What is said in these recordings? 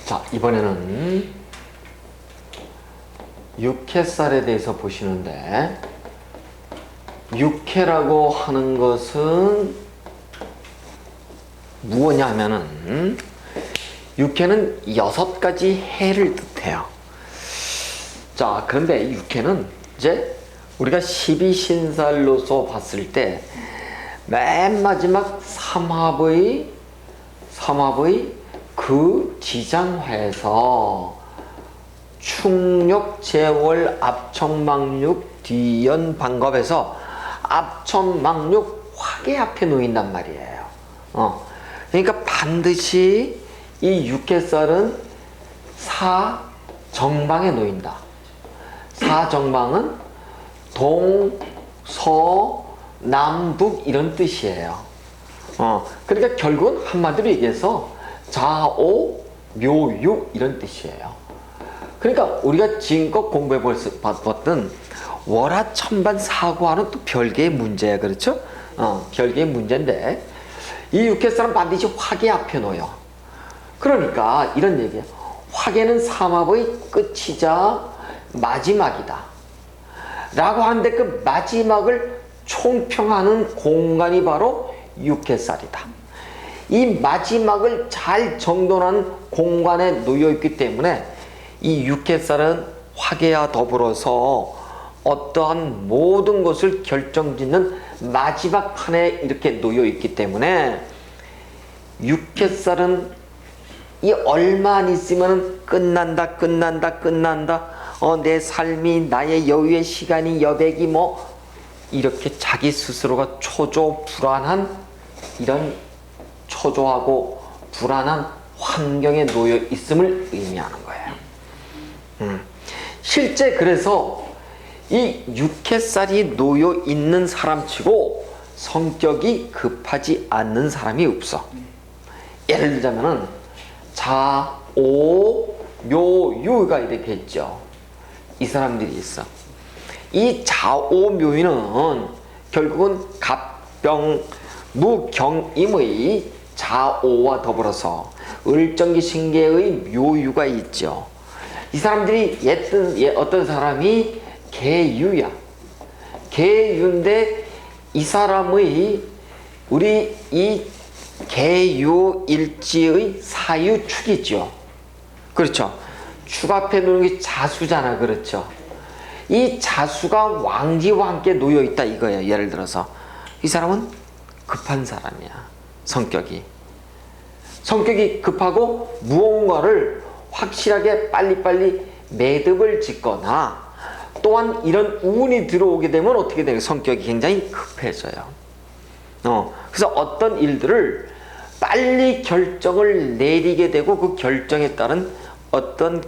자, 이번에는 육회살에 대해서 보시는데, 육회라고 하는 것은 무엇냐 하면은, 육회는 6가지 해를 뜻해요. 자, 그런데 육회는 이제 우리가 12신살로서 봤을 때 맨 마지막 삼합의 그 지장화에서 충욕, 제월, 압청망육, 뒤연, 방겁에서 압청망육, 화계 앞에 놓인단 말이에요. 그러니까 반드시 이 육회살은 사정방에 놓인다. 사정방은 동, 서, 남, 북 이런 뜻이에요. 그러니까 결국은 한마디로 얘기해서 좌오, 묘육 이런 뜻이에요. 그러니까 우리가 지금껏 공부해 봤던 월화천반 사고와는 또 별개의 문제야. 그렇죠? 별개의 문제인데 이 육회살은 반드시 화계 앞에 놓여. 그러니까 이런 얘기예요. 화계는 삼합의 끝이자 마지막이다 라고 하는데, 그 마지막을 총평하는 공간이 바로 육회살이다. 이 마지막을 잘 정돈한 공간에 놓여 있기 때문에 이 육회살은 화계와 더불어서 어떠한 모든 것을 결정짓는 마지막 판에 이렇게 놓여 있기 때문에 육회살은 이 얼마 안 있으면 끝난다. 내 삶이, 나의 여유의 시간이 여백이 뭐 이렇게 자기 스스로가 초조 불안한, 이런 초조하고 불안한 환경에 놓여 있음을 의미하는 거예요. 실제 그래서 이 육회살이 놓여 있는 사람치고 성격이 급하지 않는 사람이 없어. 예를 들자면은 자, 오, 묘, 유가 이렇게 있죠. 이 사람들이 있어. 이 자오묘유는 결국은 갑병 무경임의 자오와 더불어서 을정기 신계의 묘유가 있죠. 이 사람들이 어떤 사람이 계유야. 계유인데 이 사람의 우리 이 계유일지의 사유축이죠. 그렇죠. 축 앞에 놓는 게 자수잖아. 그렇죠. 이 자수가 왕지와 함께 놓여 있다 이거예요. 예를 들어서 이 사람은 급한 사람이야. 성격이 급하고 무언가를 확실하게 빨리빨리 매듭을 짓거나, 또한 이런 운이 들어오게 되면 어떻게 돼요? 성격이 굉장히 급해져요. 그래서 어떤 일들을 빨리 결정을 내리게 되고 그 결정에 따른 어떤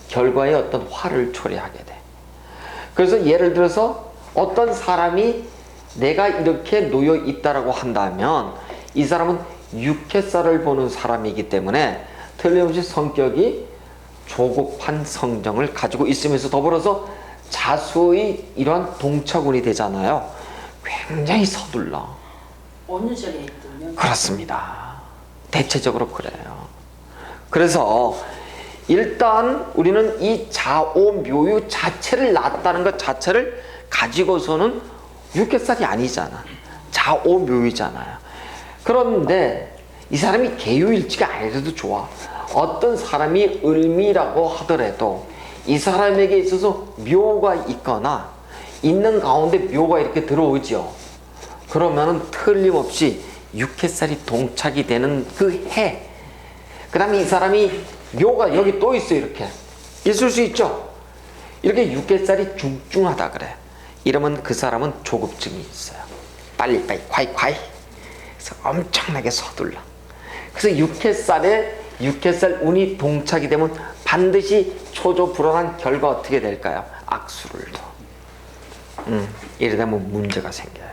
결과에 어떤 화를 초래하게 돼. 그래서 예를 들어서 어떤 사람이 내가 이렇게 놓여 있다라고 한다면 이 사람은 육회살을 보는 사람이기 때문에 틀림없이 성격이 조급한 성정을 가지고 있으면서 더불어서 자수의 이러한 동처군이 되잖아요. 굉장히 서둘러. 어느 절에 있군요. 그렇습니다. 대체적으로 그래요. 그래서 일단 우리는 이 자오묘유 자체를 낳았다는 것 자체를 가지고서는 육회살이 아니잖아. 자오묘유잖아요. 그런데 이 사람이 계유일지가 아니라도 좋아. 어떤 사람이 을미라고 하더라도 이 사람에게 있어서 묘가 있거나 있는 가운데 묘가 이렇게 들어오죠. 그러면은 틀림없이 육회살이 동착이 되는 그 해, 그 다음에 이 사람이 묘가 여기 또 있어요. 이렇게 있을 수 있죠. 이렇게 육회살이 중중하다 그래. 이러면 그 사람은 조급증이 있어요. 빨리빨리 콰이콰이. 그래서 엄청나게 서둘러. 그래서 육회살 운이 동착이 되면 반드시 초조 불안한 결과 어떻게 될까요? 악수를 둬. 이러다 보면 문제가 생겨요.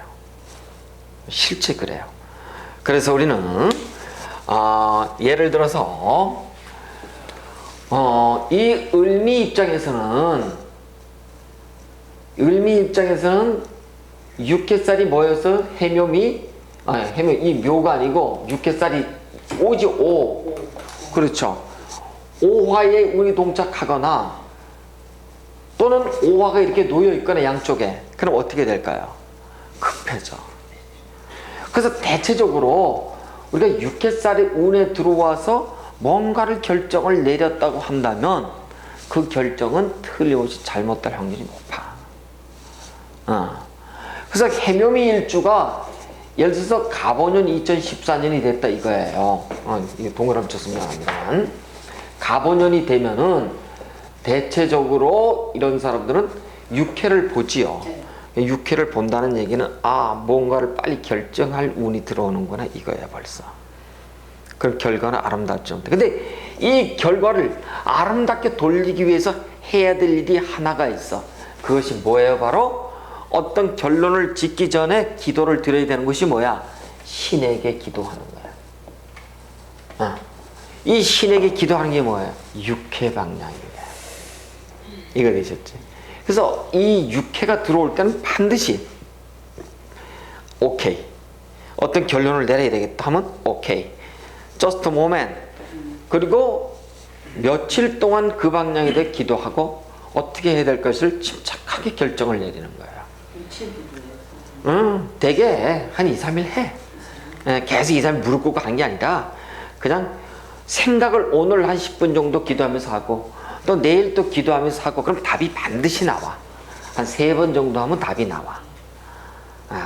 실제 그래요. 그래서 우리는 예를 들어서 이 을미 입장에서는 육회살이 뭐여서 이 묘가 아니고 육회살이 오지 오. 그렇죠. 오화에 운이 동착하거나 또는 오화가 이렇게 놓여 있거나 양쪽에, 그럼 어떻게 될까요? 급해져. 그래서 대체적으로 우리가 육해살이 운에 들어와서 뭔가를 결정을 내렸다고 한다면 그 결정은 틀림없이 잘못될 확률이 높아. 그래서 해묘미 일주가 예를 들어서 갑오년 2014년이 됐다 이거예요. 이게 동그라미 쳤으면 합니다만, 갑오년이 되면은 대체적으로 이런 사람들은 육해를 보지요. 육해를 본다는 얘기는 뭔가를 빨리 결정할 운이 들어오는구나 이거야 벌써. 그럼 결과는 아름다울 정도. 근데 이 결과를 아름답게 돌리기 위해서 해야 될 일이 하나가 있어. 그것이 뭐예요? 바로 어떤 결론을 짓기 전에 기도를 드려야 되는 것이 뭐야? 신에게 기도하는 거야. 이 신에게 기도하는 게 뭐예요? 육해 방향이야. 이거 되셨지? 그래서 이 육해가 들어올 때는 반드시 오케이. 어떤 결론을 내려야 되겠다 하면 오케이. Just a moment. 그리고 며칠 동안 그 방향에 대해 기도하고 어떻게 해야 될 것을 침착하게 결정을 내리는 거예요. 되게 한 2, 3일 해. 계속 2, 3일 무릎 꿇고 하는 게 아니라 그냥 생각을 오늘 한 10분 정도 기도하면서 하고 또 내일 또 기도하면서 하고, 그럼 답이 반드시 나와. 한 3번 정도 하면 답이 나와.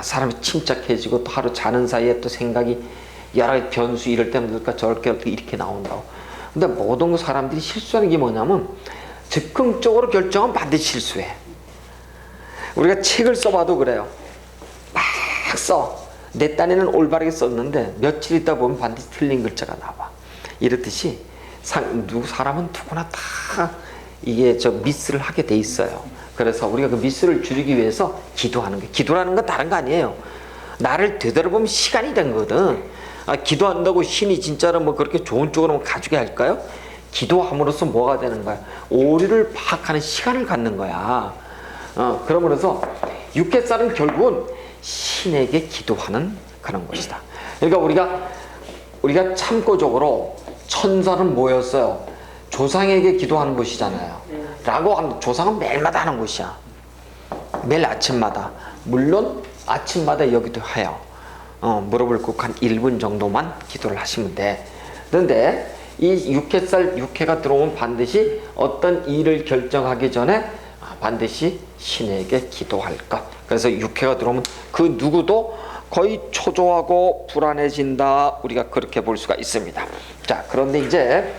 사람이 침착해지고 또 하루 자는 사이에 또 생각이 여러 가지 변수, 이럴 때는 그럴까 저럴 때 이렇게 나온다고. 근데 모든 사람들이 실수하는 게 뭐냐면 즉흥적으로 결정은 반드시 실수해. 우리가 책을 써봐도 그래요. 막 써. 내 딴에는 올바르게 썼는데 며칠 있다 보면 반드시 틀린 글자가 나와. 이렇듯이 사람은 누구나 다 이게 미스를 하게 돼 있어요. 그래서 우리가 그 미스를 줄이기 위해서 기도하는 거예요. 기도라는 건 다른 거 아니에요. 나를 되돌아보면 시간이 된 거거든. 기도한다고 신이 진짜로 뭐 그렇게 좋은 쪽으로 가지게 할까요? 기도함으로써 뭐가 되는 거야? 오류를 파악하는 시간을 갖는 거야. 그러면서 육해살은 결국은 신에게 기도하는 그런 것이다. 그러니까 우리가 참고적으로 천사는 뭐였어요? 조상에게 기도하는 곳이잖아요. 라고 하는, 조상은 매일마다 하는 곳이야. 매일 아침마다. 물론 아침마다 여기도 해요. 무릎을 꿇고 한 1분 정도만 기도를 하시면 돼. 그런데 이 육해가 들어오면 반드시 어떤 일을 결정하기 전에 반드시 신에게 기도할 것. 그래서 육해가 들어오면 그 누구도 거의 초조하고 불안해진다. 우리가 그렇게 볼 수가 있습니다. 자, 그런데 이제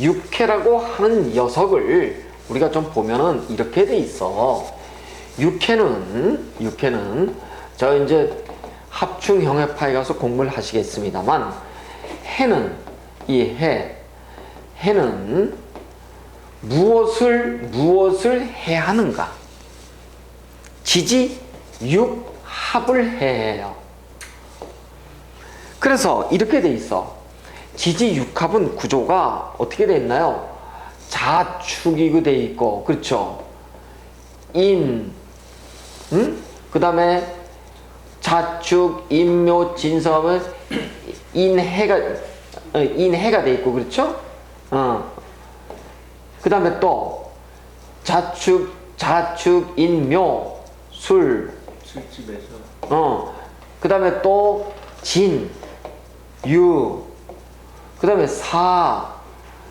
육해라고 하는 녀석을 우리가 좀 보면은 이렇게 돼 있어. 육해는 저 이제 합충형해파에 가서 공부를 하시겠습니다만, 해는 무엇을 해야 하는가? 지지육합을 해요. 그래서 이렇게 돼 있어. 지지육합은 구조가 어떻게 돼 있나요? 자축이고 돼 있고, 그렇죠? 그 다음에 자축, 인묘, 진성하면 인해가 돼 있고, 그렇죠? 그 다음에 또 자축, 인묘, 술집에서 그 다음에 또 진, 유, 그 다음에 사,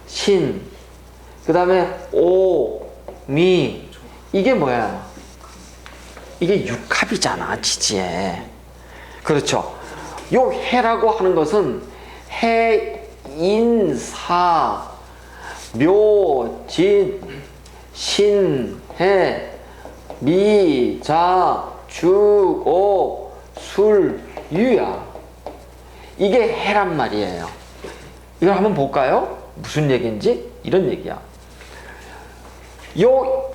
신, 그 다음에 오, 미. 이게 뭐야? 이게 육합이잖아, 지지에. 그렇죠? 요 해라고 하는 것은 해, 인, 사, 묘, 진, 신, 해, 미, 자, 주, 오, 술, 유야. 이게 해란 말이에요. 이걸 한번 볼까요? 무슨 얘기인지? 이런 얘기야. 요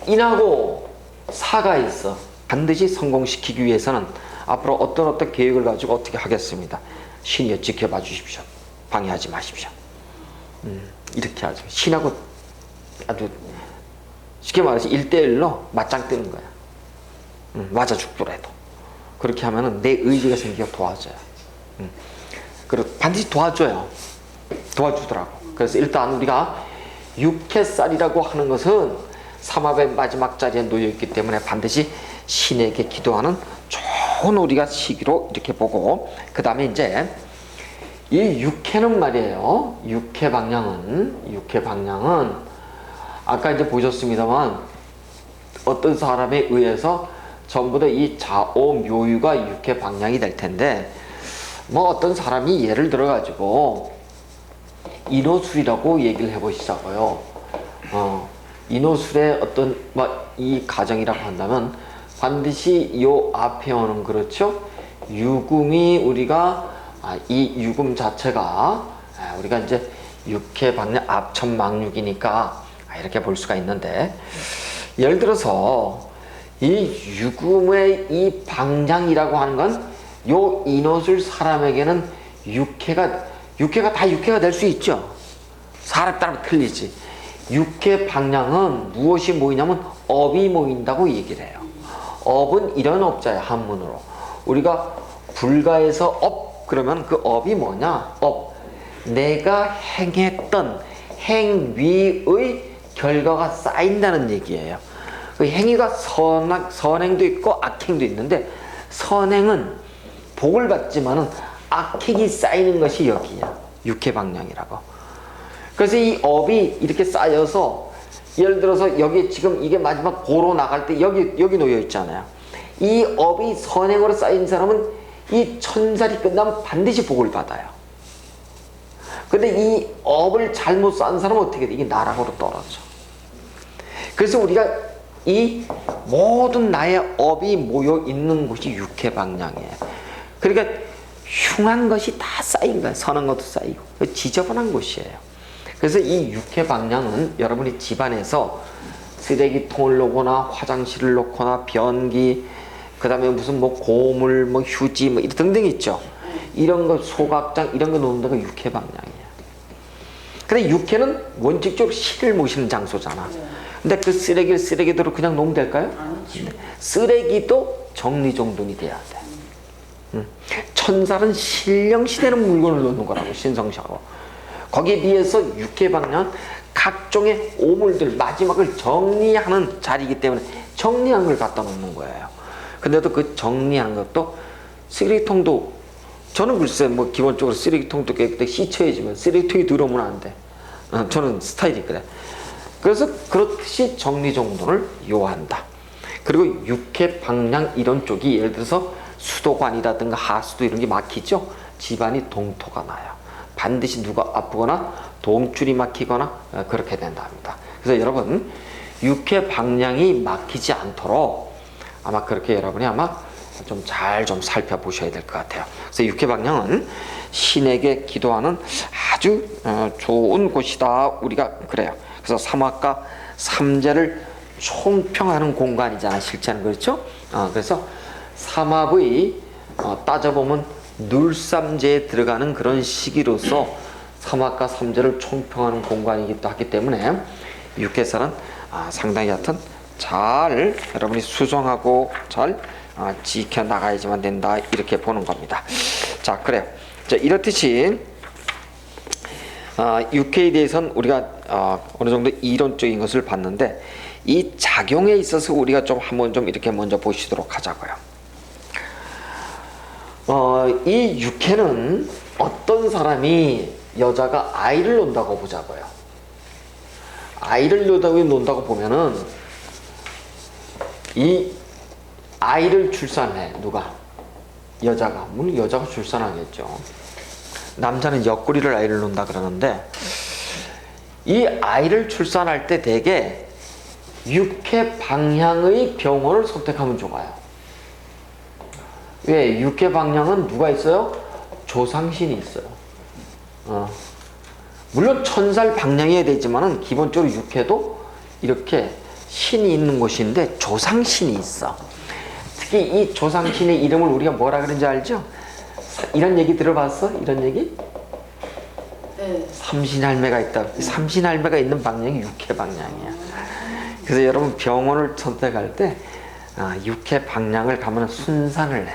인하고 사가 있어. 반드시 성공시키기 위해서는 앞으로 어떤 계획을 가지고 어떻게 하겠습니다. 신이여 지켜봐 주십시오. 방해하지 마십시오. 이렇게 하죠. 신하고 아주 쉽게 말해서 1대1로 맞짱 뜨는 거야. 맞아 죽더라도. 그렇게 하면은 내 의지가 생기고 도와줘요. 그리고 반드시 도와줘요. 도와주더라고. 그래서 일단 우리가 육회살이라고 하는 것은 삼합의 마지막 자리에 놓여 있기 때문에 반드시 신에게 기도하는 좋은 우리가 시기로 이렇게 보고, 그 다음에 이제 이 육회는 말이에요. 육회 방향은 아까 이제 보셨습니다만 어떤 사람에 의해서 전부 다 이 좌오묘유가 육회 방향이 될 텐데, 뭐 어떤 사람이 예를 들어 가지고 인호술이라고 얘기를 해보시자고요. 인호술의 어떤 뭐 이 가정이라고 한다면 반드시 요 앞에 오는, 그렇죠, 유금이 우리가 이 유금 자체가 우리가 이제 육회 방향 앞천망육이니까 이렇게 볼 수가 있는데, 예를 들어서 이 유금의 이 방향이라고 하는 건 요 인호술 사람에게는 육회가 다 육회가 될 수 있죠. 사람 따라 틀리지. 육회 방향은 무엇이 모이냐면 업이 모인다고 얘기를 해요. 업은 이런 업자야, 한문으로. 우리가 불가에서 업 그러면 그 업이 뭐냐? 업. 내가 행했던 행위의 결과가 쌓인다는 얘기예요. 그 행위가 선행도 있고 악행도 있는데, 선행은 복을 받지만은 악행이 쌓이는 것이 여기야. 육회 방향이라고. 그래서 이 업이 이렇게 쌓여서, 예를 들어서 여기 지금 이게 마지막 고로 나갈 때 여기 놓여 있잖아요. 이 업이 선행으로 쌓인 사람은 이 천살이 끝나면 반드시 복을 받아요. 근데 이 업을 잘못 쌓은 사람은 어떻게 돼? 이게 나락으로 떨어져. 그래서 우리가 이 모든 나의 업이 모여 있는 곳이 육회 방향이에요. 그러니까 흉한 것이 다 쌓인 거예요. 선한 것도 쌓이고 지저분한 곳이에요. 그래서 이 육회 방향은 여러분이 집안에서 쓰레기통을 놓거나 화장실을 놓거나 변기, 그 다음에 무슨 뭐 고물, 뭐 휴지, 뭐 등등 있죠. 이런 거, 소각장 이런 거 놓는 데가 육회 방향이야. 근데 육회는 원칙적으로 신을 모시는 장소잖아. 근데 그 쓰레기를 쓰레기대로 그냥 놓으면 될까요? 쓰레기도 정리정돈이 돼야 돼. 천살은 신령시되는 물건을 놓는 거라고, 신성시하고. 거기에 비해서 육회 방향은 각종의 오물들, 마지막을 정리하는 자리이기 때문에 정리한 걸 갖다 놓는 거예요. 근데도 그 정리한 것도, 쓰레기통도, 저는 글쎄 뭐 기본적으로 쓰레기통도 깨끗하게 씻어야지만 쓰레기통이 들어오면 안 돼. 저는 스타일이 그래. 그래서 그렇듯이 정리정돈을 요한다. 그리고 육회 방향 이런 쪽이, 예를 들어서 수도관이라든가 하수도 이런 게 막히죠. 집안이 동토가 나요. 반드시 누가 아프거나 동줄이 막히거나 그렇게 된답니다. 그래서 여러분 육회 방향이 막히지 않도록 아마 그렇게 여러분이 아마 좀 잘 좀 살펴보셔야 될 것 같아요. 그래서 육회 방향은 신에게 기도하는 아주 좋은 곳이다, 우리가 그래요. 그래서 삼합과 삼재를 총평하는 공간이잖아, 실제는. 그렇죠? 그래서 삼합의 따져보면 눌삼재에 들어가는 그런 시기로서 삼합과 삼재를 총평하는 공간이기도 하기 때문에 육회살은 상당히 하여튼 잘 여러분이 수정하고 잘 지켜나가야지만 된다, 이렇게 보는 겁니다. 자, 그래요. 자, 이렇듯이 육회에 대해서는 우리가 어느 정도 이론적인 것을 봤는데, 이 작용에 있어서 우리가 좀 한번 좀 이렇게 먼저 보시도록 하자고요. 이 육회는 어떤 사람이 여자가 아이를 논다고 보자고요. 아이를 논다고 보면은 이 아이를 출산해. 누가? 여자가. 물론 여자가 출산하겠죠. 남자는 옆구리를 아이를 논다 그러는데, 이 아이를 출산할 때 대개 육회 방향의 병원을 선택하면 좋아요. 왜? 육회 방향은 누가 있어요? 조상신이 있어요. 물론 천살 방향이어야 되지만은 기본적으로 육회도 이렇게 신이 있는 곳인데 조상신이 있어. 특히 이 조상신의 이름을 우리가 뭐라 그러는지 알죠? 이런 얘기 들어봤어? 이런 얘기? 네. 삼신할매가 있다. 삼신할매가 있는 방향이 육회 방향이야. 그래서 여러분 병원을 선택할 때 육회 방향을 가면 순산을 해.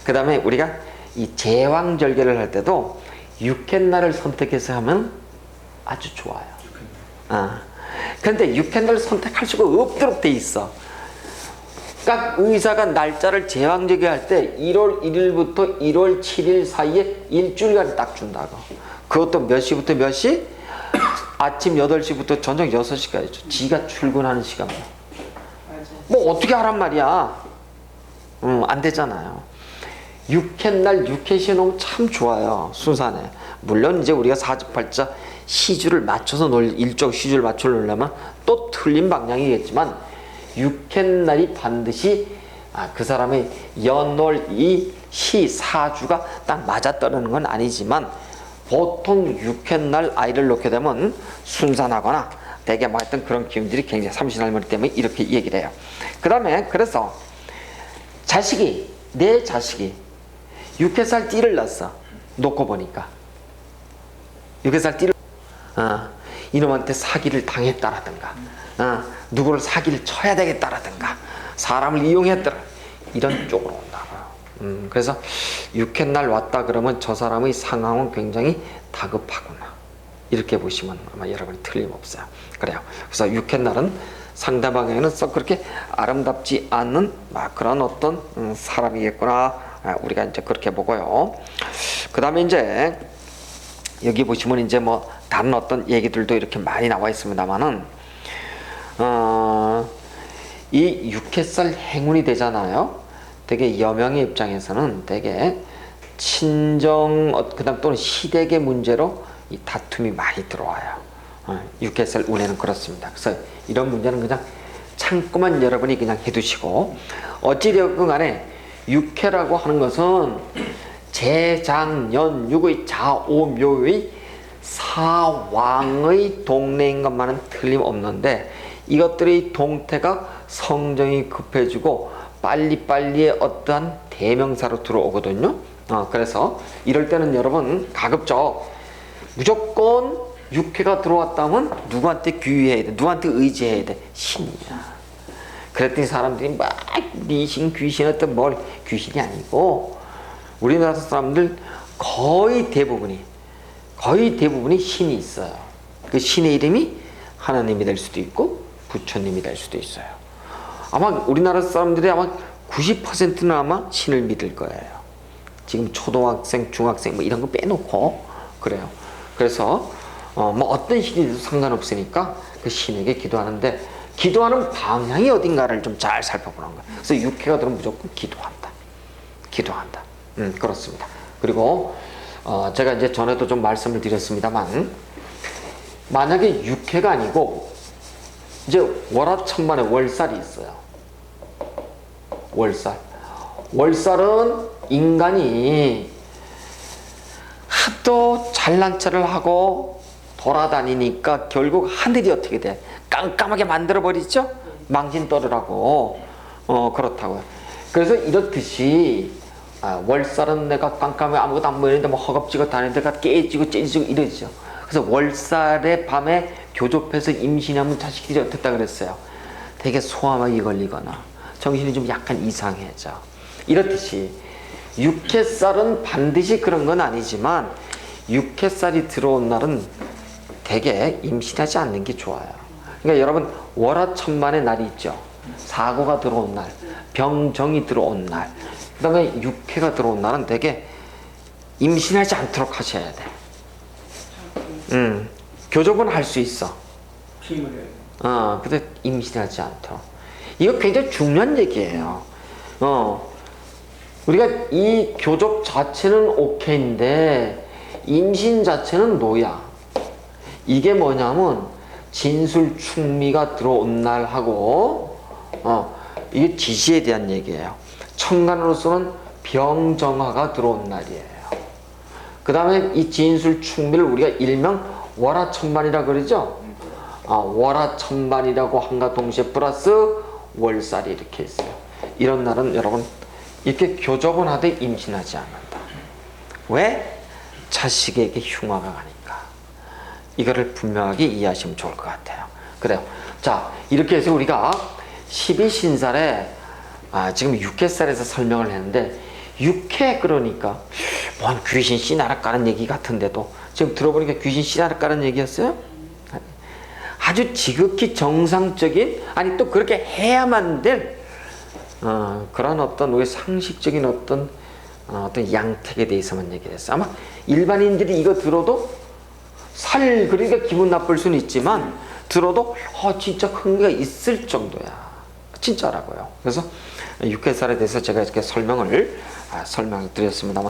그 다음에 우리가 이 제왕절개를 할 때도 육햇날을 선택해서 하면 아주 좋아요. 그런데 육햇날을 선택할 수가 없도록 돼 있어. 그러니까 의사가 날짜를 제왕절개 할 때 1월 1일부터 1월 7일 사이에 일주일간 딱 준다고. 그것도 몇 시부터 몇 시? 아침 8시부터 저녁 6시까지 줘. 지가 출근하는 시간만. 뭐 어떻게 하란 말이야. 안 되잖아요. 육햇날 육햇시에 놓으면 참 좋아요. 순산에. 물론 이제 우리가 사주팔자 시주를 맞춰서 일정 시주를 맞춰 놓으려면 또 틀린 방향이겠지만 육햇날이 반드시 그 사람의 연월 이시 사주가 딱 맞아떨어지는 건 아니지만 보통 육햇날 아이를 놓게 되면 순산하거나 대개 뭐 하여튼 그런 기운들이 굉장히 삼신할머니 때문에 이렇게 얘기를 해요. 그 다음에 그래서 내 자식이 육햇살 띠를 낳았어. 놓고 보니까 육햇살 띠를 이놈한테 사기를 당했다라든가 누구를 사기를 쳐야 되겠다라든가 사람을 이용했더라 이런 쪽으로 온다고요. 그래서 육햇날 왔다 그러면 저 사람의 상황은 굉장히 다급하구나 이렇게 보시면 아마 여러분이 틀림없어요. 그래요. 그래서 육햇날은 상대방에게는 썩 그렇게 아름답지 않는 그런 어떤 사람이겠구나 우리가 이제 그렇게 보고요. 그 다음에 이제 여기 보시면 이제 뭐 다른 어떤 얘기들도 이렇게 많이 나와 있습니다만은 이 육햇살 행운이 되잖아요. 되게 여명의 입장에서는 되게 친정 그다음 또는 시댁의 문제로 이 다툼이 많이 들어와요. 육햇살 운에는 그렇습니다. 그래서 이런 문제는 그냥 참고만 여러분이 그냥 해두시고 어찌되었건 간에 육해라고 하는 것은 재장연육의 자오묘의 사왕의 동네인 것만은 틀림없는데 이것들의 동태가 성정이 급해지고 빨리빨리의 어떠한 대명사로 들어오거든요. 그래서 이럴 때는 여러분 가급적 무조건 육해가 들어왔다면 누구한테 귀의해야 돼? 누구한테 의지해야 돼? 신이야. 그랬더니 사람들이 막 미신 귀신 어떤 뭘 귀신이 아니고 우리나라 사람들 거의 대부분이 신이 있어요. 그 신의 이름이 하나님이 될 수도 있고 부처님이 될 수도 있어요. 아마 우리나라 사람들이 아마 90%는 아마 신을 믿을 거예요. 지금 초등학생, 중학생 뭐 이런 거 빼놓고 그래요. 그래서 뭐 어떤 신이도 상관없으니까 그 신에게 기도하는데 기도하는 방향이 어딘가를 좀 잘 살펴보는 거예요. 그래서 육해가 들으면 무조건 기도한다. 그렇습니다. 그리고 제가 이제 전에도 좀 말씀을 드렸습니다만 만약에 육해가 아니고 이제 월화천만에 월살이 있어요. 월살은 인간이 하도 잘난 체를 하고 돌아다니니까 결국 하늘이 어떻게 돼? 깜깜하게 만들어버리죠? 망신떠르라고. 그렇다고요. 그래서 이렇듯이 월살은 내가 깜깜하게 아무것도 안 보이는데 뭐 허겁지겁 다니는데 가 깨지고 째지고 이러죠. 그래서 월살의 밤에 교접해서 임신하면 자식들이 어떻다 그랬어요? 되게 소아마비 걸리거나 정신이 좀 약간 이상해져. 이렇듯이 육해살은 반드시 그런 건 아니지만 육해살이 들어온 날은 되게 임신하지 않는 게 좋아요. 그러니까 여러분 월화천만의 날이 있죠. 사고가 들어온 날, 병정이 들어온 날, 그 다음에 육해가 들어온 날은 되게 임신하지 않도록 하셔야 돼. 교접은 할 수 있어. 근데 임신하지 않도록. 이거 굉장히 중요한 얘기예요. 우리가 이 교접 자체는 오케이인데 임신 자체는 노야. 이게 뭐냐면 진술충미가 들어온 날하고 이게 지시에 대한 얘기예요. 천간으로서는 병정화가 들어온 날이에요. 그 다음에 이 진술충미를 우리가 일명 월화천만이라 그러죠. 월화천만이라고 한가 동시에 플러스 월살이 이렇게 있어요. 이런 날은 여러분 이렇게 교접은 하되 임신하지 않는다. 왜? 자식에게 흉화가 가니까. 이거를 분명하게 이해하시면 좋을 것 같아요. 그래요. 자, 이렇게 해서 우리가 12신살에 지금 6개살에서 설명을 했는데 육해 그러니까 뭔 귀신 씨나라 까는 얘기 같은데도 지금 들어보니까 귀신 씨나라 까는 얘기였어요? 아주 지극히 정상적인, 아니 또 그렇게 해야만 될 그런 어떤 우리 상식적인 어떤 양택에 대해서만 얘기를 했어. 아마 일반인들이 이거 들어도 그러니까 기분 나쁠 수는 있지만 들어도 진짜 흥미가 있을 정도야. 진짜라고요. 그래서 육해살에 대해서 제가 이렇게 설명을 드렸습니다.